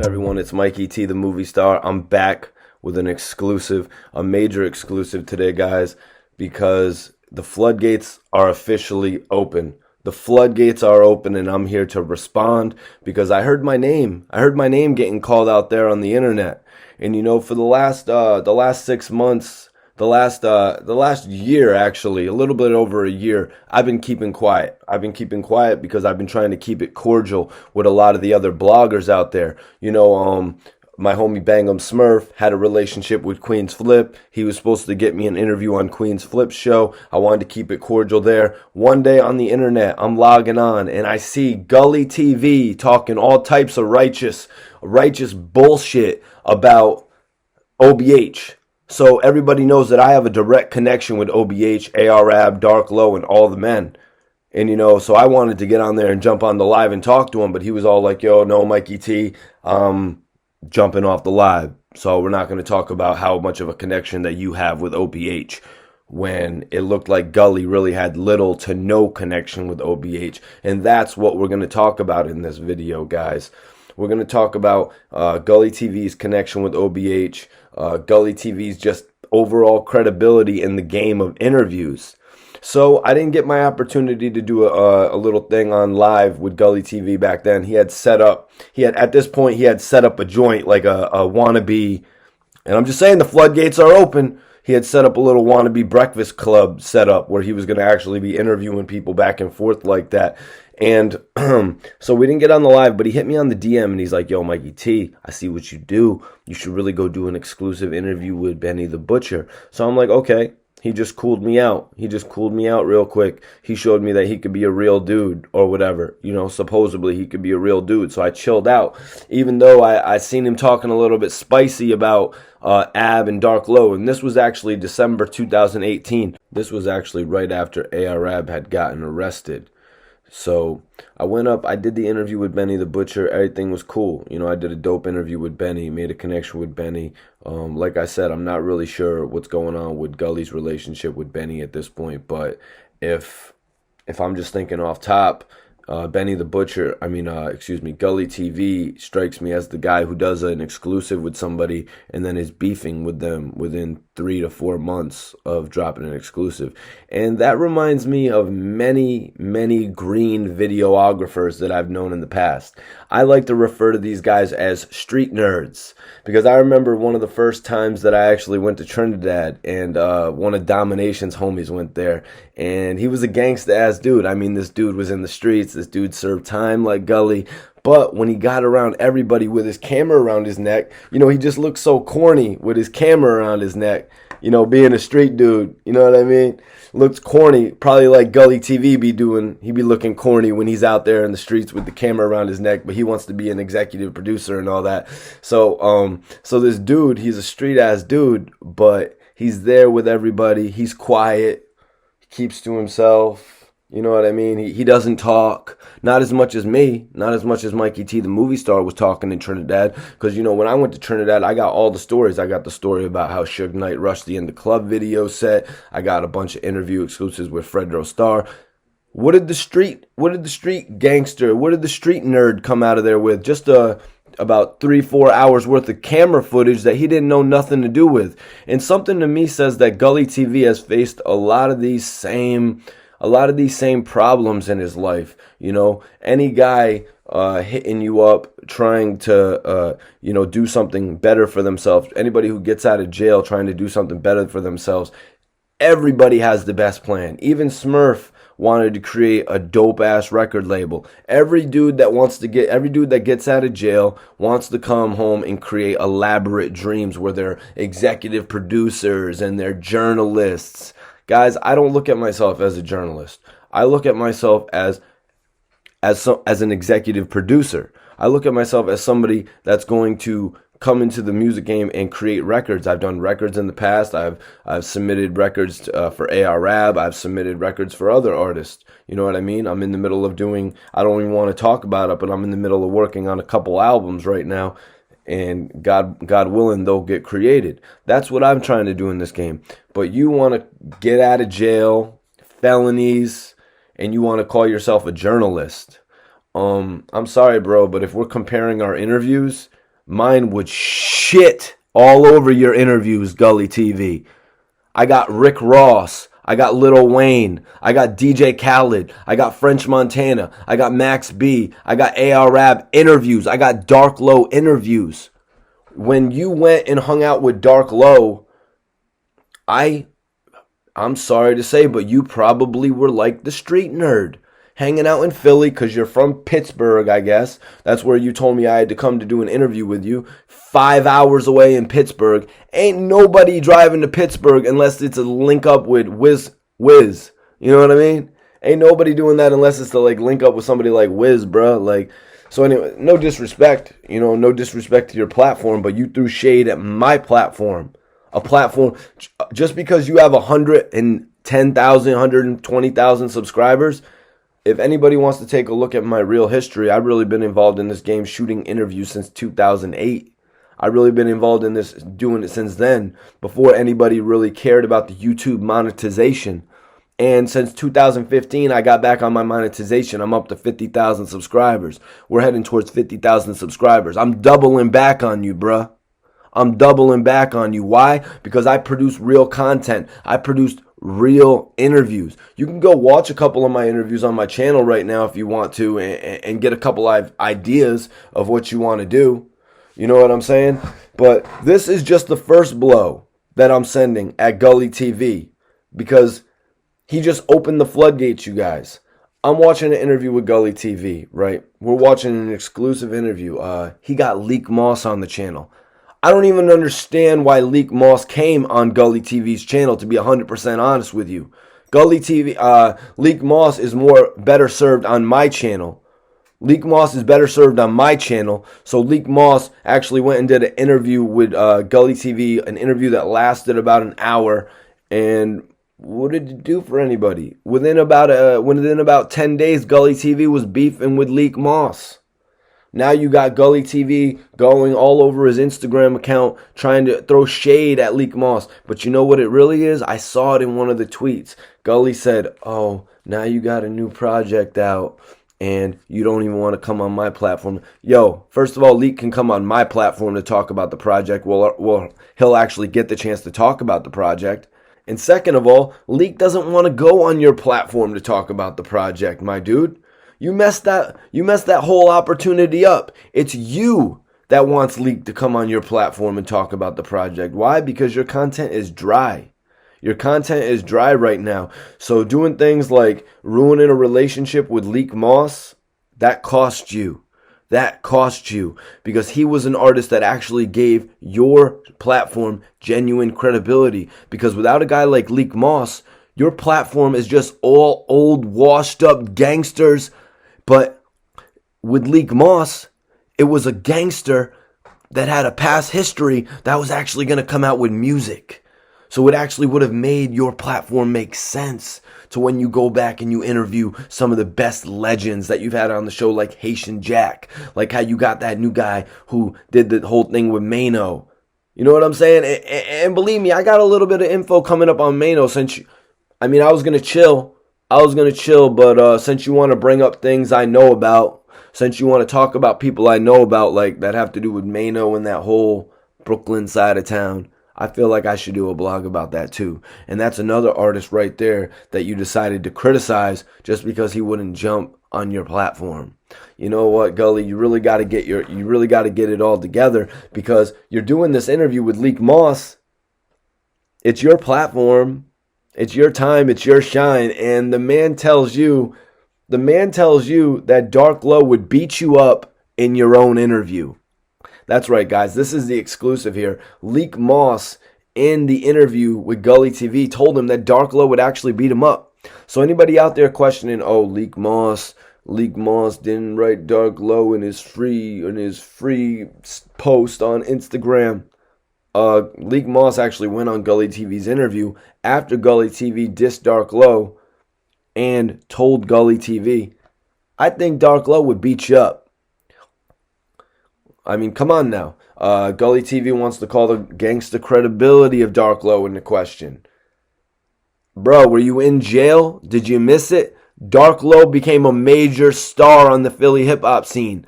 Everyone, it's Mikey T, the movie star. I'm back with an exclusive, a major exclusive today, guys, because the floodgates are officially open. The floodgates are open, and I'm here to respond because I heard my name. I heard my name getting called out there on the internet. And you know, for the last 6 months, the last year, actually, a little bit over a year, I've been keeping quiet. I've been keeping quiet because I've been trying to keep it cordial with a lot of the other bloggers out there. You know, my homie Bangum Smurf had a relationship with Queen's Flip. He was supposed to get me an interview on Queen's Flip's show. I wanted to keep it cordial there. One day on the internet, I'm logging on and I see Gully TV talking all types of righteous bullshit about OBH. So everybody knows that I have a direct connection with OBH, ARAB, Dark Low, and all the men. And, you know, so I wanted to get on there and jump on the live and talk to him, but he was all like, yo, no, Mikey T, jumping off the live. So we're not going to talk about how much of a connection that you have with OBH, when it looked like Gully really had little to no connection with OBH. And that's what we're going to talk about in this video, guys. We're going to talk about Gully TV's connection with OBH, Gully TV's just overall credibility in the game of interviews. So I didn't get my opportunity to do a little thing on live with Gully TV back then. At this point, he had set up a joint, like a wannabe, and I'm just saying the floodgates are open. He had set up a little wannabe breakfast club setup where he was going to actually be interviewing people back and forth like that. And so we didn't get on the live, but he hit me on the DM and he's like, yo, Mikey T, I see what you do. You should really go do an exclusive interview with Benny the Butcher. So I'm like, okay. He just cooled me out. He just cooled me out real quick. He showed me that he could be a real dude or whatever. You know, supposedly he could be a real dude. So I chilled out, even though I seen him talking a little bit spicy about AB and Dark Low. And this was actually December 2018. This was actually right after ARAB had gotten arrested. So I went up, I did the interview with Benny the Butcher. Everything was cool. You know, I did a dope interview with Benny, made a connection with Benny. Like I said, I'm not really sure what's going on with Gully's relationship with Benny at this point. But if I'm just thinking off top, Benny the Butcher, Gully TV strikes me as the guy who does an exclusive with somebody and then is beefing with them within 3 to 4 months of dropping an exclusive. And that reminds me of many green videographers that I've known in the past. I like to refer to these guys as street nerds, because I remember one of the first times that I actually went to Trinidad, and one of Domination's homies went there, and he was a gangsta-ass dude. I mean, this dude was in the streets. This dude served time like Gully. But when he got around everybody with his camera around his neck, you know, he just looked so corny with his camera around his neck, you know, being a street dude. You know what I mean? Looked corny, probably like Gully TV be doing. He be looking corny when he's out there in the streets with the camera around his neck, but he wants to be an executive producer and all that. So this dude, he's a street ass dude, but he's there with everybody. He's quiet. He keeps to himself. You know what I mean? He doesn't talk. Not as much as me. Not as much as Mikey T, the movie star, was talking in Trinidad. Because, you know, when I went to Trinidad, I got all the stories. I got the story about how Suge Knight rushed the In the Club video set. I got a bunch of interview exclusives with Fredro Starr. What did the street gangster, what did the street nerd come out of there with? Just about 3-4 hours worth of camera footage that he didn't know nothing to do with. And something to me says that Gully TV has faced a lot of these same problems in his life. You know, any guy hitting you up, trying to, do something better for themselves, anybody who gets out of jail trying to do something better for themselves, everybody has the best plan. Even Smurf wanted to create a dope-ass record label. Every dude that gets out of jail wants to come home and create elaborate dreams where they're executive producers and they're journalists. Guys, I don't look at myself as a journalist. I look at myself as an executive producer. I look at myself as somebody that's going to come into the music game and create records. I've done records in the past. I've submitted records for ARAB. I've submitted records for other artists. You know what I mean? I'm in the middle of doing, I don't even want to talk about it, but I'm in the middle of working on a couple albums right now. And God willing, they'll get created. That's what I'm trying to do in this game. But you want to get out of jail, felonies, and you want to call yourself a journalist. I'm sorry, bro, but if we're comparing our interviews, Mine would shit all over your interviews, Gully TV. I got Rick Ross. I got Lil Wayne. I got DJ Khaled. I got French Montana. I got Max B. I got AR Rab interviews. I got Dark Low interviews. When you went and hung out with Dark Low, I'm sorry to say, but you probably were like the street nerd. Hanging out in Philly because you're from Pittsburgh, I guess. That's where you told me I had to come to do an interview with you. 5 hours away in Pittsburgh. Ain't nobody driving to Pittsburgh unless it's a link up with Wiz. You know what I mean? Ain't nobody doing that unless it's to like link up with somebody like Wiz, bro. Like, so anyway, no disrespect, no disrespect to your platform, but you threw shade at my platform. A platform, just because you have 110,000, 120,000 subscribers. If anybody wants to take a look at my real history, I've really been involved in this game shooting interviews since 2008. I've really been involved in this, doing it since then, before anybody really cared about the YouTube monetization. And since 2015, I got back on my monetization. I'm up to 50,000 subscribers. We're heading towards 50,000 subscribers. I'm doubling back on you, bruh. I'm doubling back on you. Why? Because I produce real content. I produced real interviews. You can go watch a couple of my interviews on my channel right now if you want to and get a couple of ideas of what you want to do. You know what I'm saying? But this is just the first blow that I'm sending at Gully TV because he just opened the floodgates, you guys. I'm watching an interview with Gully TV, right? We're watching an exclusive interview. He got Leak Moss on the channel. I don't even understand why Leak Moss came on Gully TV's channel, to be 100% honest with you. Gully TV, Leak Moss is better served on my channel. Leak Moss is better served on my channel. So Leak Moss actually went and did an interview with Gully TV, an interview that lasted about an hour. And what did it do for anybody? Within about 10 days, Gully TV was beefing with Leak Moss. Now you got Gully TV going all over his Instagram account trying to throw shade at Leak Moss. But you know what it really is? I saw it in one of the tweets. Gully said, oh, now you got a new project out and you don't even want to come on my platform. Yo, first of all, Leak can come on my platform to talk about the project. Well, he'll actually get the chance to talk about the project. And second of all, Leak doesn't want to go on your platform to talk about the project, my dude. You messed that whole opportunity up. It's you that wants Leak to come on your platform and talk about the project. Why? Because your content is dry. Your content is dry right now. So doing things like ruining a relationship with Leak Moss, that cost you. That cost you because he was an artist that actually gave your platform genuine credibility. Because without a guy like Leak Moss, your platform is just all old, washed up gangsters. But with Leak Moss, it was a gangster that had a past history that was actually going to come out with music. So it actually would have made your platform make sense to when you go back and you interview some of the best legends that you've had on the show, like Haitian Jack, like how you got that new guy who did the whole thing with Maino. You know what I'm saying? And believe me, I got a little bit of info coming up on Maino I was going to chill. But since you want to bring up things I know about, since you want to talk about people I know about, like that have to do with Maino and that whole Brooklyn side of town, I feel like I should do a blog about that too. And that's another artist right there that you decided to criticize just because he wouldn't jump on your platform. You know what, Gully, you really got to get it all together because you're doing this interview with Leak Moss. It's your platform. It's your time, it's your shine, and the man tells you that Dark Low would beat you up in your own interview. That's right, guys. This is the exclusive here. Leak Moss, in the interview with Gully TV, told him that Dark Low would actually beat him up. So anybody out there questioning, oh, Leak Moss didn't write Dark Low in his free post on Instagram. Leak Moss actually went on Gully TV's interview after Gully TV dissed Dark Low and told Gully TV, I think Dark Low would beat you up. I mean, come on now. Gully TV wants to call the gangster credibility of Dark Low into question. Bro, were you in jail? Did you miss it? Dark Low became a major star on the Philly hip-hop scene.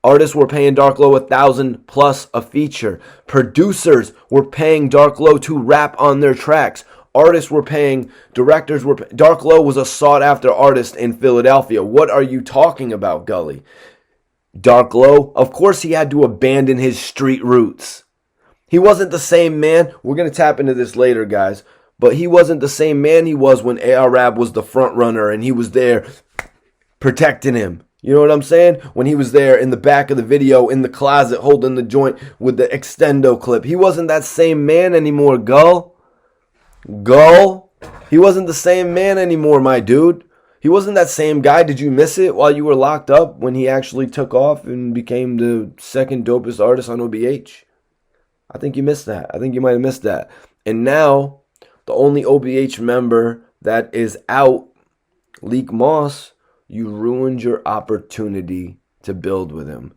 Artists were paying Dark Low $1,000+ a feature. Producers were paying Dark Low to rap on their tracks. Artists were paying, directors were paying. Dark Low was a sought-after artist in Philadelphia. What are you talking about, Gully? Dark Low, of course he had to abandon his street roots. He wasn't the same man. We're going to tap into this later, guys. But he wasn't the same man he was when A.R.Rab was the front runner and he was there protecting him. You know what I'm saying? When he was there in the back of the video, in the closet, holding the joint with the extendo clip. He wasn't that same man anymore, Gull. He wasn't the same man anymore, my dude. He wasn't that same guy. Did you miss it while you were locked up when he actually took off and became the second dopest artist on OBH? I think you missed that. I think you might have missed that. And now, the only OBH member that is out, Leak Moss, you ruined your opportunity to build with him.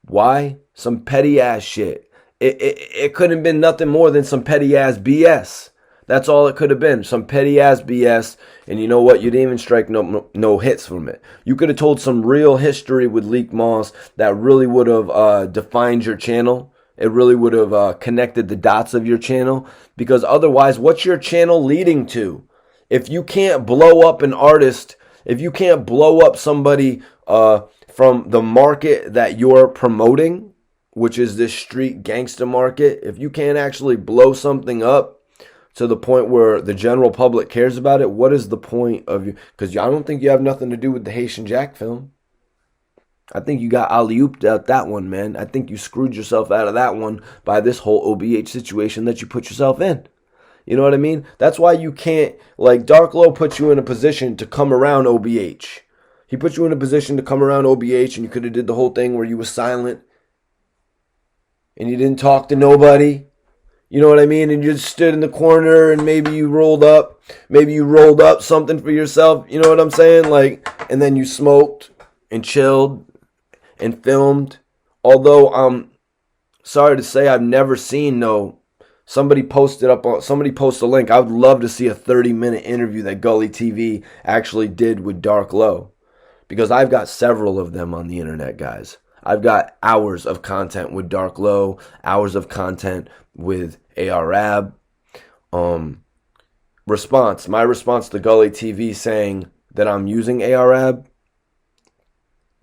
Why? Some petty ass shit. It couldn't have been nothing more than some petty ass BS. That's all it could have been. Some petty ass BS. And you know what? You didn't even strike no hits from it. You could have told some real history with Leak Moss that really would have defined your channel. It really would have connected the dots of your channel. Because otherwise, what's your channel leading to? If you can't blow up an artist, if you can't blow up somebody from the market that you're promoting, which is this street gangster market, if you can't actually blow something up to the point where the general public cares about it, what is the point of you? Because I don't think you have nothing to do with the Haitian Jack film. I think you got alley-ooped out that one, man. I think you screwed yourself out of that one by this whole OBH situation that you put yourself in. You know what I mean? That's why you can't, like, Dark Low puts you in a position to come around OBH. He put you in a position to come around OBH, and you could have did the whole thing where you were silent and you didn't talk to nobody. You know what I mean? And you just stood in the corner and maybe you rolled up something for yourself. You know what I'm saying? Like, and then you smoked and chilled and filmed. Although I'm sorry to say I've never seen somebody post a link. I would love to see a 30-minute interview that Gully TV actually did with Dark Low. Because I've got several of them on the internet, guys. I've got hours of content with Dark Low, hours of content with A.R.Rab. My response to Gully TV saying that I'm using A.R.Rab,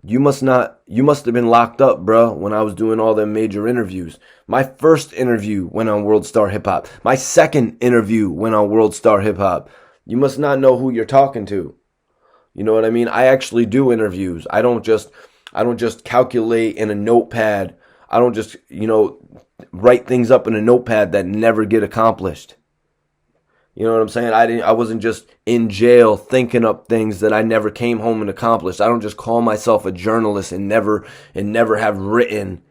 you must have been locked up, bro, when I was doing all them major interviews. My first interview went on World Star Hip Hop. My second interview went on World Star Hip Hop. You must not know who you're talking to. You know what I mean? I actually do interviews. I don't just calculate in a notepad. I don't just, write things up in a notepad that never get accomplished. You know what I'm saying? I wasn't just in jail thinking up things that I never came home and accomplished. I don't just call myself a journalist and never have written.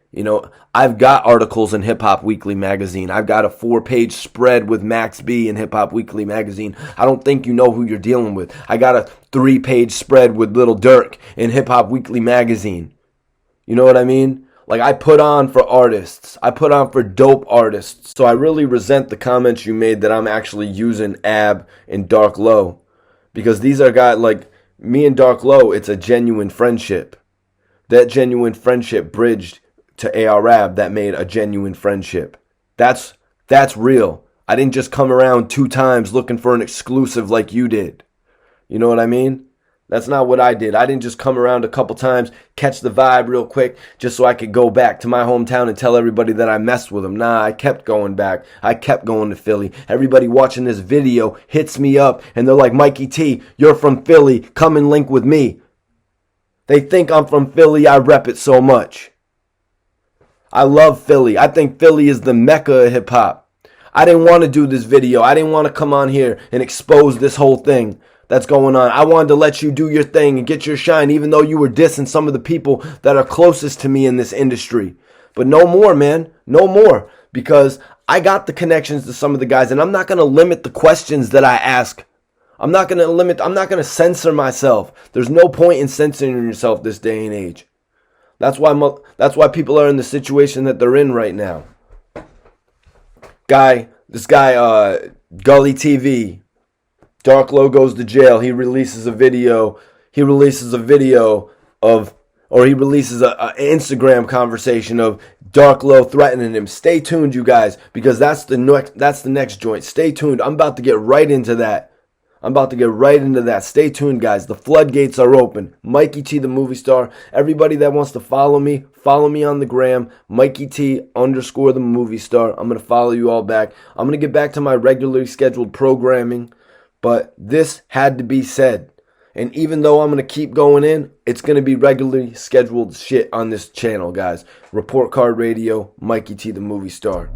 I've got articles in Hip Hop Weekly magazine. I've got a 4-page spread with Max B in Hip Hop Weekly magazine. I don't think you know who you're dealing with. I got a 3-page spread with Lil Durk in Hip Hop Weekly magazine. You know what I mean? Like, I put on for artists. I put on for dope artists. So I really resent the comments you made that I'm actually using Ab and Dark Low. Because these are guys like me and Dark Low, it's a genuine friendship. That genuine friendship bridged to A.R.Rab that made a genuine friendship. That's real. I didn't just come around 2 times looking for an exclusive like you did. You know what I mean? That's not what I did. I didn't just come around a couple times, catch the vibe real quick, just so I could go back to my hometown and tell everybody that I messed with them. Nah, I kept going back. I kept going to Philly. Everybody watching this video hits me up, and they're like, Mikey T, you're from Philly. Come and link with me. They think I'm from Philly. I rep it so much. I love Philly. I think Philly is the mecca of hip-hop. I didn't want to do this video. I didn't want to come on here and expose this whole thing that's going on. I wanted to let you do your thing and get your shine, even though you were dissing some of the people that are closest to me in this industry. But no more, man. No more. Because I got the connections to some of the guys, and I'm not going to limit the questions that I ask. I'm not going to censor myself. There's no point in censoring yourself this day and age. That's why people are in the situation that they're in right now. This guy, Gully TV, Dark Low goes to jail. He releases a video of or he releases a Instagram conversation of Dark Low threatening him. Stay tuned, you guys, because that's the next joint. Stay tuned. I'm about to get right into that. Stay tuned, guys. The floodgates are open. Mikey T, the movie star. Everybody that wants to follow me on the gram. Mikey T _ the movie star. I'm going to follow you all back. I'm going to get back to my regularly scheduled programming, but this had to be said. And even though I'm going to keep going in, it's going to be regularly scheduled shit on this channel, guys. Report Card Radio, Mikey T, the movie star.